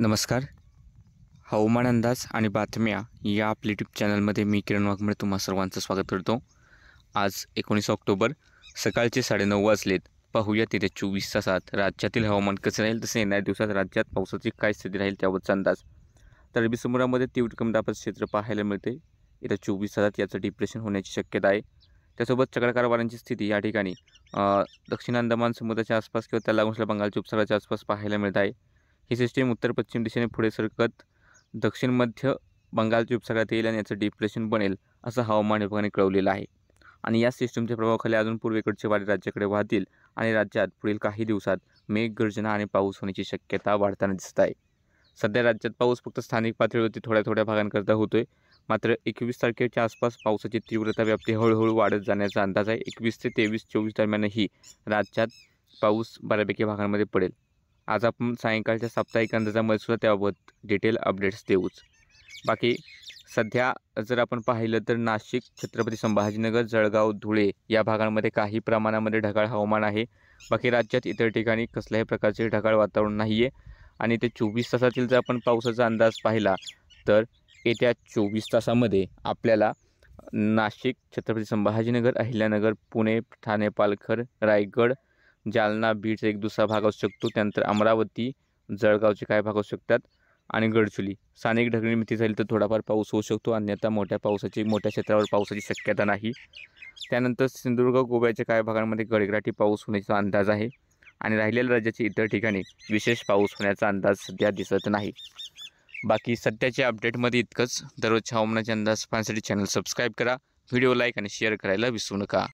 नमस्कार. हवामान अंदाज आणि बातम्या या आपल्या यूट्यूब चॅनलमध्ये मी किरण वाघमोडे तुम्हा सर्वांचं स्वागत करतो. आज 19 ऑक्टोबर सकाळचे 9:30 वाजलेत. पाहूयात येत्या 24 तासात राज्यातील हवामान कसं राहील, तसे येणाऱ्या दिवसात राज्यात पावसाची काय स्थिती राहील त्याबाबतचा अंदाज. तर अरबी समुद्रामध्ये तीव्र कमी दाबाचं क्षेत्र पाहायला मिळते. येत्या 24 तासात याचं डिप्रेशन होण्याची शक्यता आहे. त्यासोबत चक्राकार वाऱ्यांची स्थिती या ठिकाणी दक्षिण अंदमान समुद्राच्या आसपास किंवा त्याला लागून असलेल्या बंगालच्या उपसागराच्या आसपास पाहायला मिळत आहे. ही सिस्टीम उत्तर पश्चिम दिशेने पुढे सरकत दक्षिण मध्य बंगालच्या उपसागरात येईल आणि याचं डिप्रेशन बनेल असं हवामान विभागाने कळवलेलं आहे. आणि या सिस्टीमच्या प्रभावाखाली अजून पूर्वेकडचे वारे राज्याकडे वाहतील आणि राज्यात पुढील काही दिवसात मेघगर्जना आणि पाऊस होण्याची शक्यता वाढताना दिसत आहे. सध्या राज्यात पाऊस फक्त स्थानिक पातळीवरती थोड्या थोड्या भागांकरता होतोय. मात्र 21 तारखेच्या आसपास पावसाची तीव्रता व्याप्ती हळूहळू वाढत जाण्याचा अंदाज आहे. 21 ते 23-24 दरम्यानही राज्यात पाऊस बऱ्यापैकी भागांमध्ये पडेल. आज आपण सायंकाळच्या साप्ताहिक अंदाजामध्ये सुद्धा त्याबाबत डिटेल अपडेट्स देऊच. बाकी सध्या जर आपण पाहिलं तर नाशिक, छत्रपती संभाजीनगर, जळगाव, धुळे या भागांमध्ये काही प्रमाणामध्ये ढगाळ हवामान आहे. बाकी राज्यात इतर ठिकाणी कसल्याही प्रकारचे ढगाळ वातावरण नाही आहे. आणि ते 24 तासातील जर आपण पावसाचा अंदाज पाहिला तर येत्या 24 तासामध्ये आपल्याला नाशिक, छत्रपती संभाजीनगर, अहिल्यानगर, पुणे, ठाणे, पालघर, रायगड, जालना, बीडचा एक दुसरा भाग असू शकतो. त्यानंतर अमरावती, जळगावचे काही भाग असू शकतात आणि गडचिरोली स्थानिक ढगाळ मिती झाली तर थोडाफार पाऊस होऊ शकतो. अन्यथा मोठ्या क्षेत्रावर पावसाची शक्यता नाही. त्यानंतर सिंधुदुर्ग, गोव्याच्या काही भागांमध्ये गडगडाटी पाऊस होण्याचा अंदाज आहे. आणि राहिलेल्या राज्याच्या इतर ठिकाणी विशेष पाऊस होण्याचा अंदाज सध्या दिसत नाही. बाकी सध्याच्या अपडेटमध्ये इतकंच. दररोजच्या हवामानाचे अंदाज पाहण्यासाठी चॅनल सबस्क्राईब करा, व्हिडिओ लाईक आणि शेअर करायला विसरू नका.